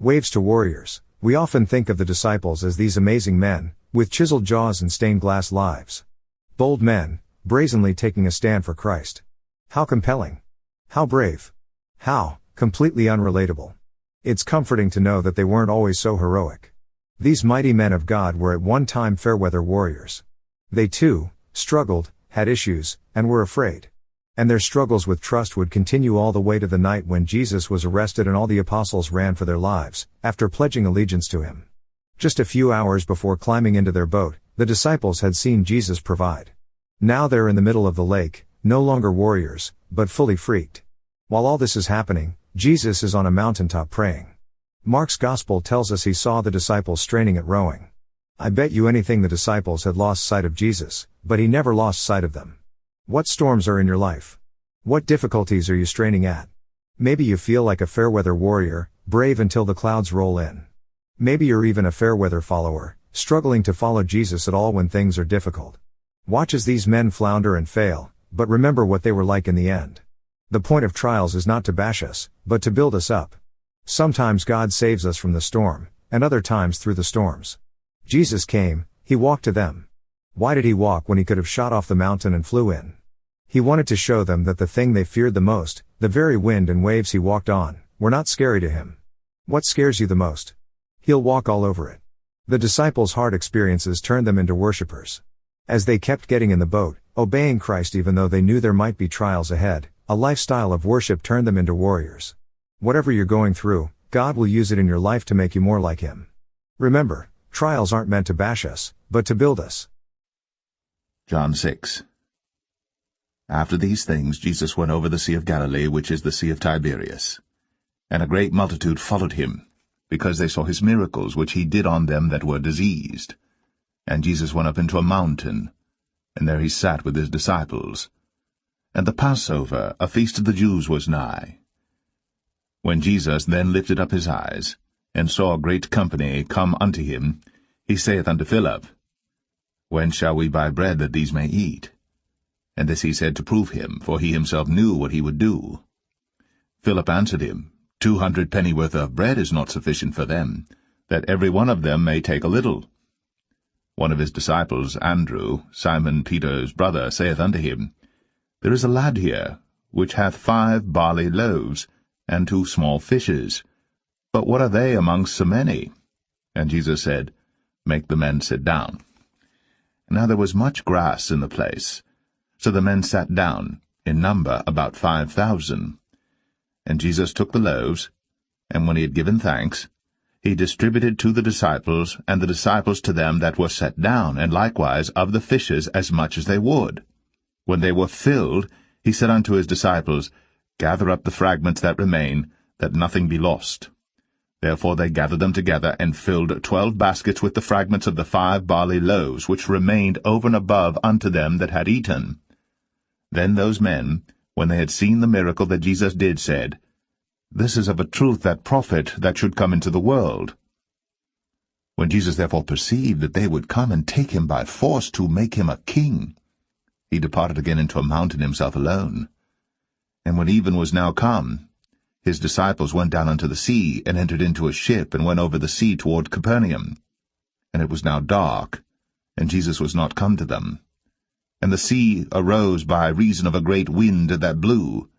Waves to warriors. We often think of the disciples as these amazing men, with chiseled jaws and stained glass lives. Bold men, brazenly taking a stand for Christ. How compelling. How brave. How completely unrelatable. It's comforting to know that they weren't always so heroic. These mighty men of God were at one time fair-weather warriors. They too struggled, had issues, and were afraid. And their struggles with trust would continue all the way to the night when Jesus was arrested and all the apostles ran for their lives, after pledging allegiance to him. Just a few hours before climbing into their boat, the disciples had seen Jesus provide. Now they're in the middle of the lake, no longer warriors, but fully freaked. While all this is happening, Jesus is on a mountaintop praying. Mark's Gospel tells us he saw the disciples straining at rowing. I bet you anything the disciples had lost sight of Jesus, but he never lost sight of them. What storms are in your life? What difficulties are you straining at? Maybe you feel like a fair-weather warrior, brave until the clouds roll in. Maybe you're even a fair-weather follower, struggling to follow Jesus at all when things are difficult. Watch as these men flounder and fail, but remember what they were like in the end. The point of trials is not to bash us, but to build us up. Sometimes God saves us from the storm, and other times through the storms. Jesus came, he walked to them. Why did he walk when he could have shot off the mountain and flew in? He wanted to show them that the thing they feared the most, the very wind and waves he walked on, were not scary to him. What scares you the most? He'll walk all over it. The disciples' hard experiences turned them into worshipers. As they kept getting in the boat, obeying Christ even though they knew there might be trials ahead, a lifestyle of worship turned them into warriors. Whatever you're going through, God will use it in your life to make you more like him. Remember, trials aren't meant to bash us, but to build us. John 6. After these things Jesus went over the Sea of Galilee, which is the Sea of Tiberias. And a great multitude followed him, because they saw his miracles which he did on them that were diseased. And Jesus went up into a mountain, and there he sat with his disciples. And the Passover, a feast of the Jews, was nigh. When Jesus then lifted up his eyes, and saw a great company come unto him, he saith unto Philip, When shall we buy bread that these may eat? And this he said to prove him, for he himself knew what he would do. Philip answered him, 200 pennyworth of bread is not sufficient for them, that every one of them may take a little. One of his disciples, Andrew, Simon Peter's brother, saith unto him, There is a lad here, which hath 5 barley loaves, and 2 small fishes. But what are they amongst so many? And Jesus said, Make the men sit down. Now there was much grass in the place. So the men sat down, in number about 5,000. And Jesus took the loaves, and when he had given thanks, he distributed to the disciples, and the disciples to them that were set down, and likewise of the fishes as much as they would. When they were filled, he said unto his disciples, Gather up the fragments that remain, that nothing be lost. Therefore they gathered them together, and filled 12 baskets with the fragments of the 5 barley loaves, which remained over and above unto them that had eaten. Then those men, when they had seen the miracle that Jesus did, said, This is of a truth that prophet that should come into the world. When Jesus therefore perceived that they would come and take him by force to make him a king, he departed again into a mountain himself alone. And when even was now come, his disciples went down unto the sea, and entered into a ship, and went over the sea toward Capernaum. And it was now dark, and Jesus was not come to them. And the sea arose by reason of a great wind that blew.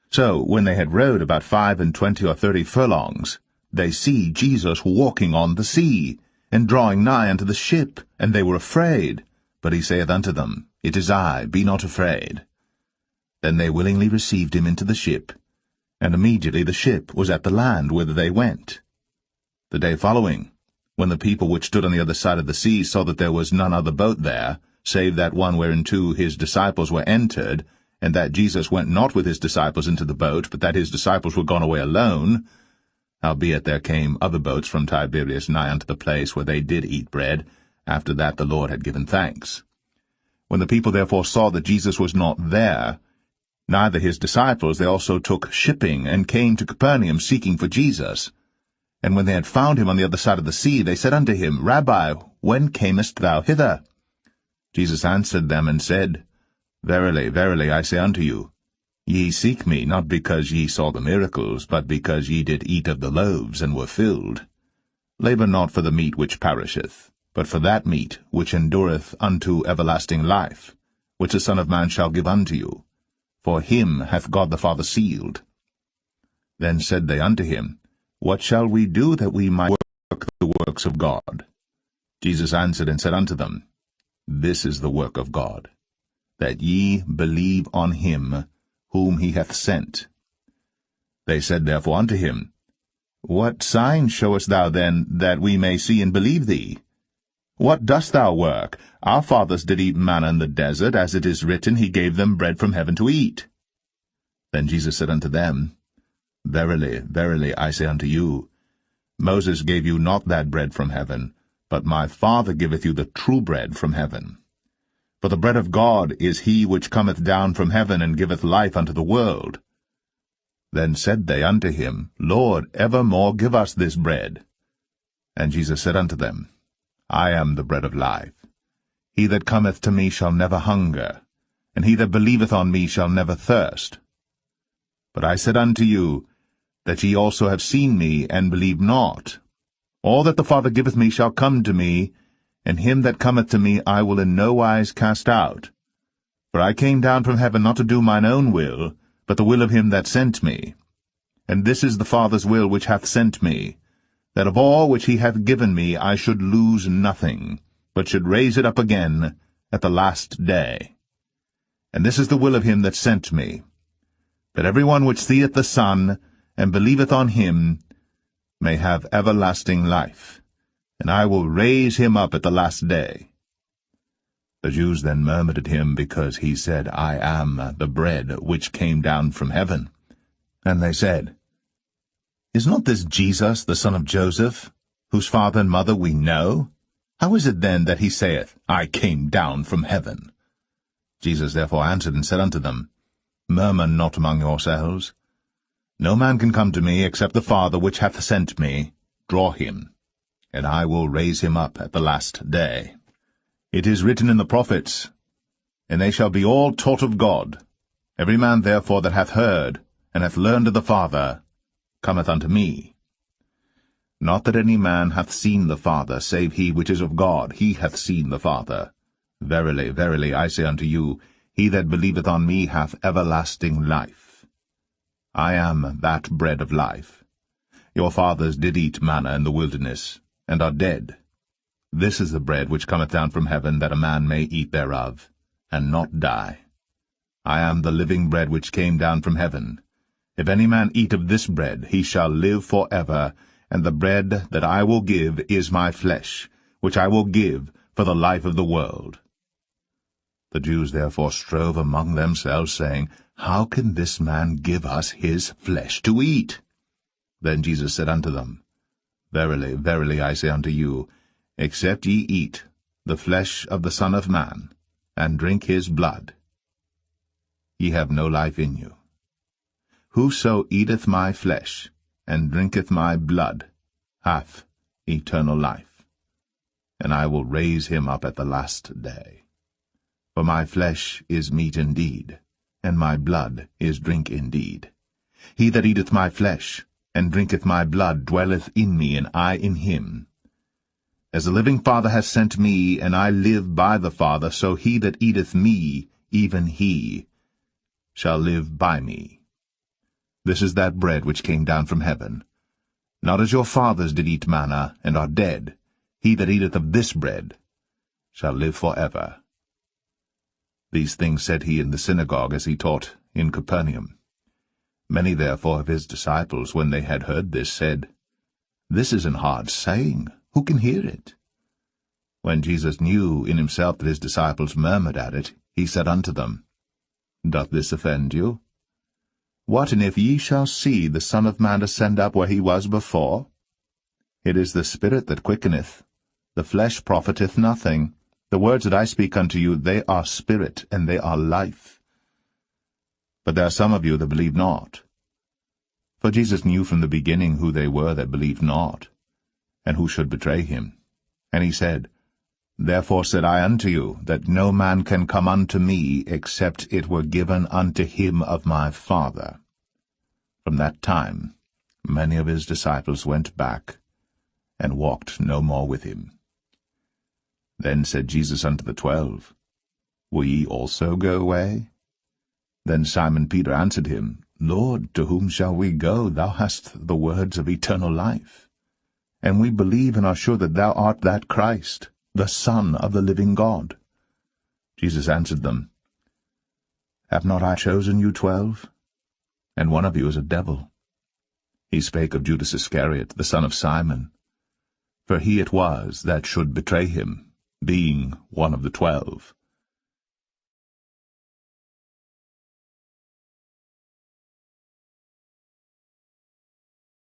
So when they had rowed about 25 or 30 furlongs, they see Jesus walking on the sea, and drawing nigh unto the ship, and they were afraid. But he saith unto them, It is I, be not afraid. Then they willingly received him into the ship, and immediately the ship was at the land whither they went. The day following, when the people which stood on the other side of the sea saw that there was none other boat there, save that one whereinto his disciples were entered, and that Jesus went not with his disciples into the boat, but that his disciples were gone away alone, howbeit there came other boats from Tiberias nigh unto the place where they did eat bread, after that the Lord had given thanks. When the people therefore saw that Jesus was not there, neither his disciples, they also took shipping, and came to Capernaum seeking for Jesus. And when they had found him on the other side of the sea, they said unto him, Rabbi, when camest thou hither? Jesus answered them and said, Verily, verily, I say unto you, Ye seek me, not because ye saw the miracles, but because ye did eat of the loaves, and were filled. Labor not for the meat which perisheth, but for that meat which endureth unto everlasting life, which the Son of Man shall give unto you. For him hath God the Father sealed. Then said they unto him, What shall we do that we might work the works of God? Jesus answered and said unto them, This is the work of God, that ye believe on him whom he hath sent. They said therefore unto him, What sign showest thou then, that we may see and believe thee? What dost thou work? Our fathers did eat manna in the desert, as it is written, He gave them bread from heaven to eat. Then Jesus said unto them, Verily, verily, I say unto you, Moses gave you not that bread from heaven, but my Father giveth you the true bread from heaven. For the bread of God is he which cometh down from heaven, and giveth life unto the world. Then said they unto him, Lord, evermore give us this bread. And Jesus said unto them, I am the bread of life. He that cometh to me shall never hunger, and he that believeth on me shall never thirst. But I said unto you, that ye also have seen me, and believe not. All that the Father giveth me shall come to me, and him that cometh to me I will in no wise cast out. For I came down from heaven not to do mine own will, but the will of him that sent me. And this is the Father's will which hath sent me, that of all which he hath given me I should lose nothing, but should raise it up again at the last day. And this is the will of him that sent me, that every one which seeth the Son, and believeth on him, may have everlasting life, and I will raise him up at the last day. The Jews then murmured at him, because he said, I am the bread which came down from heaven. And they said, Is not this Jesus, the son of Joseph, whose father and mother we know? How is it then that he saith, I came down from heaven? Jesus therefore answered and said unto them, Murmur not among yourselves. No man can come to me, except the Father which hath sent me draw him, and I will raise him up at the last day. It is written in the prophets, And they shall be all taught of God. Every man therefore that hath heard, and hath learned of the Father, cometh unto me. Not that any man hath seen the Father, save he which is of God, he hath seen the Father. Verily, verily, I say unto you, he that believeth on me hath everlasting life. I am that bread of life. Your fathers did eat manna in the wilderness, and are dead. This is the bread which cometh down from heaven, that a man may eat thereof, and not die. I am the living bread which came down from heaven. If any man eat of this bread, he shall live for ever, and the bread that I will give is my flesh, which I will give for the life of the world. The Jews therefore strove among themselves, saying, How can this man give us his flesh to eat? Then Jesus said unto them, Verily, verily, I say unto you, except ye eat the flesh of the Son of Man, and drink his blood, ye have no life in you. Whoso eateth my flesh, and drinketh my blood, hath eternal life, and I will raise him up at the last day. For my flesh is meat indeed, and my blood is drink indeed. He that eateth my flesh, and drinketh my blood, dwelleth in me, and I in him. As the living Father hath sent me, and I live by the Father, so he that eateth me, even he, shall live by me. This is that bread which came down from heaven. Not as your fathers did eat manna, and are dead. He that eateth of this bread shall live for ever. These things said he in the synagogue, as he taught in Capernaum. Many therefore of his disciples, when they had heard this, said, This is an hard saying. Who can hear it? When Jesus knew in himself that his disciples murmured at it, he said unto them, Doth this offend you? What and if ye shall see the Son of Man ascend up where he was before? It is the Spirit that quickeneth, the flesh profiteth nothing. The words that I speak unto you, they are spirit, and they are life. But there are some of you that believe not. For Jesus knew from the beginning who they were that believed not, and who should betray him. And he said, Therefore said I unto you, that no man can come unto me, except it were given unto him of my Father. From that time many of his disciples went back, and walked no more with him. Then said Jesus unto the 12, Will ye also go away? Then Simon Peter answered him, Lord, to whom shall we go? Thou hast the words of eternal life. And we believe and are sure that thou art that Christ, the Son of the living God. Jesus answered them, Have not I chosen you 12? And one of you is a devil. He spake of Judas Iscariot, the son of Simon. For he it was that should betray him, being one of the 12.